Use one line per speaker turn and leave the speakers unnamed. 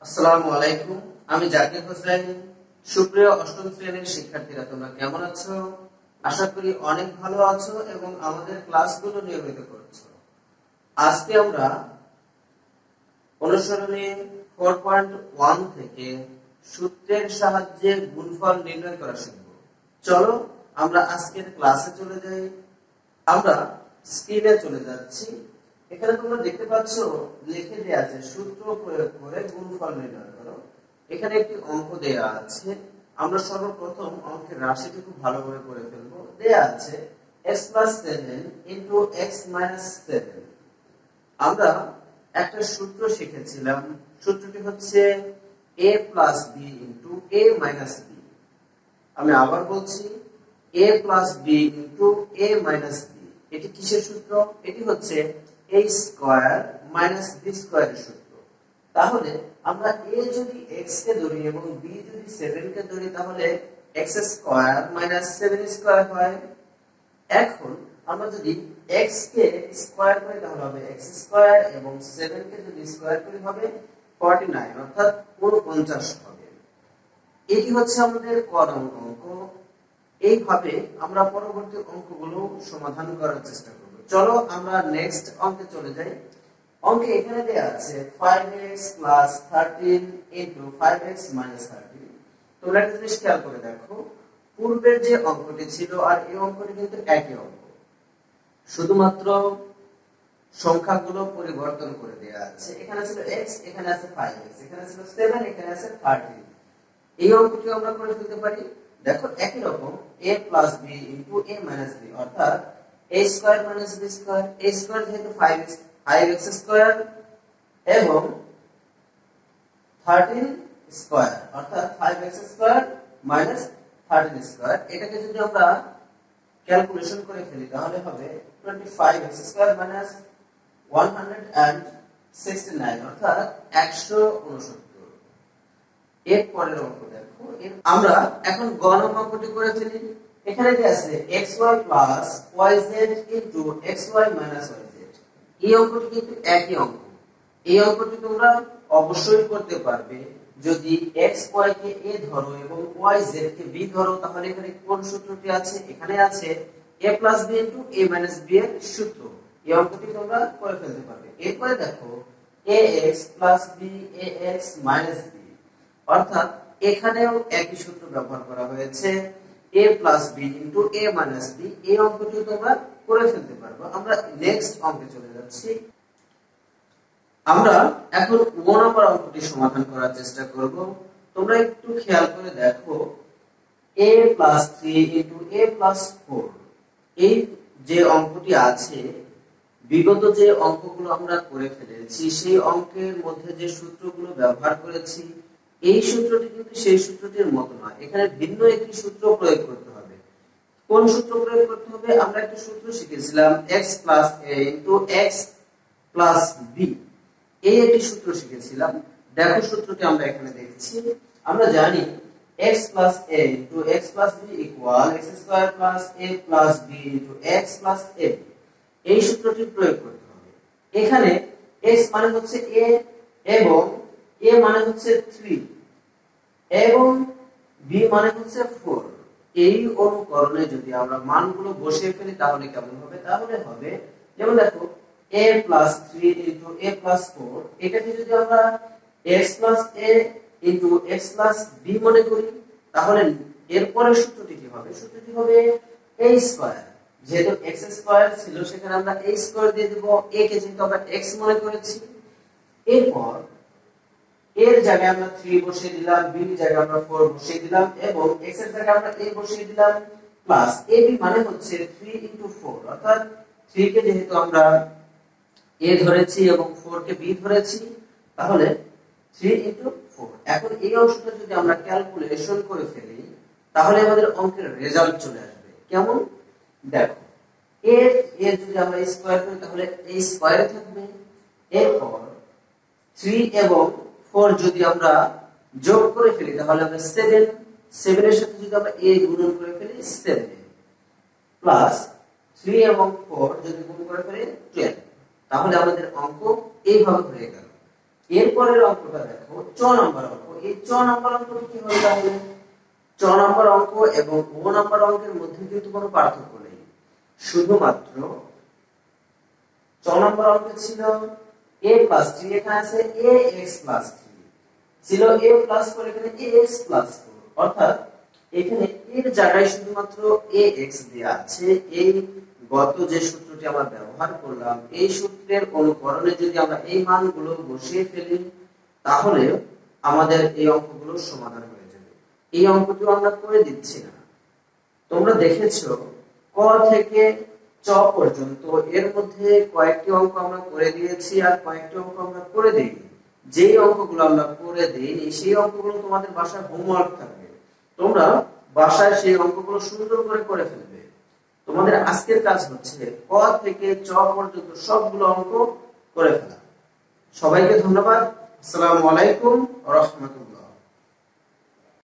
আসসালামু আলাইকুম। আমি জাকির হোসেন। সুপ্রিয় অষ্টম শ্রেণীর শিক্ষার্থীরা, তোমরা কেমন আছো? আশা করি অনেক ভালো আছো এবং আমাদের ক্লাসগুলো নিয়মিত করছো। আজকে আমরা অনুসরণী 4.1 থেকে সূত্রের সাহায্যে গুণফল নির্ণয় করা শিখব। চলো আমরা আজকের ক্লাসে চলে যাই। আমরা স্ক্রিনে চলে যাচ্ছি। এখানে তোমরা দেখতে পাচ্ছ লিখে দেয়া আছে সূত্র প্রয়োগ করে গুণফল নির্ণয় করো। এখানে একটি অঙ্ক দেয়া আছে। আমরা সর্বপ্রথম অঙ্কের রাশিটি খুব ভালোভাবে করে ফেলবো। দেয়া আছে x + 7 * x - 7। আমরা একটা সূত্র শিখেছিলাম। সূত্রটি হচ্ছে a + b * a - b। আমি আবার বলছি a + b * a - b। এটি কিসের সূত্র? এটি হচ্ছে a² - b² এর সূত্র। তাহলে আমরা a যদি x কে ধরি এবং b যদি 7 কে ধরি, তাহলে x² - 7² হয়। এখন আমরা যদি x কে স্কয়ার করি তাহলে হবে x² এবং 7 কে যদি স্কয়ার করি হবে 49, অর্থাৎ 49 হবে। এটি হচ্ছে আমাদের ক নং অঙ্ক। এইভাবে আমরা পরবর্তী অঙ্কগুলো সমাধান করার চেষ্টা করব। চলো আমরা নেক্সট অঙ্কে চলে যাই। অঙ্কে এখানে দেয়া আছে 5x + 13 * 5x - 13। তোমরা একটা জিনিস খেয়াল করে দেখো, পূর্বের যে অঙ্কটি ছিল আর এই অঙ্কটি কিন্তু একই অঙ্ক, শুধুমাত্র সংখ্যাগুলো পরিবর্তন করে দেয়া আছে। এখানে ছিল x, এখানে আছে 5x, এখানে ছিল 7, এখানে আছে 13। এই অঙ্কটি আমরা করে ফেলতে পারি। দেখো একই রকম a + b * a - b, অর্থাৎ a² - b²। a² যেহেতু 5x² এবং 13² অর্থাৎ 5x² - 13²। এটাকে যদি আমরা ক্যালকুলেশন করে ফেলি তাহলে হবে 25x² - 169, অর্থাৎ 169। এর পরের অঙ্ক দেখো। আমরা এখন গ নং অঙ্কটি করে ফেলি। এখানে যে আছে xy + yz * xy - yz। এই অঙ্কটি কিন্তু একই অঙ্ক। এই অঙ্কটি তোমরা অবশ্যই করতে পারবে যদি xy কে a ধরো এবং yz কে b ধরো। তাহলে এখানে কোন সূত্রটি আছে? এখানে আছে a + b * a - b এর সূত্র। এই অঙ্কটি তোমরা করে ফেলতে পারবে। এরপরে দেখো ax + b ax - b, অর্থাৎ এখানেও একই সূত্র ব্যবহার করা হয়েছে a + b * a - b। এই অঙ্কটি তোমরা করে ফেলতে পারবে। আমরা নেক্সট অঙ্কে চলে যাচ্ছি। আমরা এখন 1 নম্বর অঙ্কটি সমাধান করার চেষ্টা করব। তোমরা একটু খেয়াল করে দেখো a + 3 * a + 4। এই যে অঙ্কটি আছে, বিগত যে অঙ্কগুলো আমরা করে ফেলেছি সেই অঙ্কের মধ্যে যে সূত্রগুলো ব্যবহার করেছি, এই সূত্রটি কিন্তু সেই সূত্রটির মতো নয়। এখানে ভিন্ন একটি সূত্র প্রয়োগ করতে হবে। কোন সূত্র প্রয়োগ করতে হবে? আমরা একটা সূত্র শিখেছিলাম x + a * x + b। এই একটি সূত্র শিখেছিলাম। দেখো সূত্রটি আমরা এখানে দেখছি। আমরা জানি x + a * x + b = x² + a + b * x + a। এই সূত্রটি প্রয়োগ করতে হবে। এখানে x মানে হচ্ছে a এবং a মানে হচ্ছে 3 এবং b মানে হচ্ছে 4। এই অনুকরণে যদি আমরা মানগুলো বসিয়ে ফেলি তাহলে কেমন হবে? তাহলে হবে যেমন দেখো a + 3 * a + 4, এটাকে যদি আমরা x + a * x + b মনে করি, তাহলে এর পরের সূত্রটি কি হবে? সূত্রটি হবে a²। যেহেতু x² ছিল সেখানে আমরা a² দিয়ে দেব। a কে যেহেতু আমরা x মনে করেছি, এরপর এর জায়গায় আমরা 3 বসিয়ে দিলাম, b এর জায়গায় আমরা 4 বসিয়ে দিলাম এবং x এর জায়গায় আমরা a বসিয়ে দিলাম, প্লাস ab মানে হচ্ছে 3 * 4, অর্থাৎ 3 কে যেহেতু আমরা a ধরেছি এবং 4 কে b ধরেছি, তাহলে 3 * 4। এখন এই অংশটা যদি আমরা ক্যালকুলেশন করে ফেলি তাহলে আমাদের অঙ্কের রেজাল্ট চলে আসবে। কেমন? দেখো এর যদি আমরা স্কয়ার করি তাহলে a স্কয়ারে থাকবে। এরপর 3 এবং 4 যদি আমরা যোগ করে ফেলি তাহলে আমরা 7 এর সাথে যদি আমরা a গুণন করে ফেলি 7 প্লাস 3 এবং 4 যদি গুণ করে ফেলি 12। তাহলে আমাদের অঙ্ক এইভাবে হয়ে গেল। এরপরের অঙ্কটা দেখো, চ নাম্বার অঙ্ক। এই চ নাম্বার অঙ্কটা কি হবে তাহলে? চ নাম্বার অঙ্ক এবং ও নাম্বার অঙ্কের মধ্যে কিন্তু কোনো পার্থক্য নেই, শুধুমাত্র চ নাম্বার অঙ্কে ছিল a প্লাস 3, এখানে আছে ax প্লাস 3, ছিল a প্লাস 4, এখানে ax প্লাস 4, অর্থাৎ এখানে এর জায়গায় শুধুমাত্র ax দেয়া আছে। এই গত যে সূত্রটি আমরা ব্যবহার করলাম, এই সূত্রের অনুকরণে যদি আমরা এই মানগুলো বসিয়ে ফেলি, তাহলে আমাদের এই অঙ্কগুলোর সমাধান হয়ে যাবে। এই অঙ্কটি আমরা করে দিচ্ছি না, তোমরা দেখেছো ক থেকে চ পর্যন্ত এর মধ্যে কয়েকটি অঙ্ক আমরা করে দিয়েছি আর কয়েকটি অঙ্ক আমরা করে দেইনি। যেই অঙ্কগুলো আমরা করে দেইনি সেই অঙ্কগুলো তোমাদের বাসায় হোমওয়ার্ক থাকবে, তোমরা বাসায় সেই অঙ্কগুলো সুন্দর করে করে ফেলবে। তোমাদের আজকের কাজ হচ্ছে ক থেকে চ পর্যন্ত সবগুলো অঙ্ক করে ফেলা। সবাইকে ধন্যবাদ। আসসালামু আলাইকুম ওয়া রাহমাতুল্লাহ।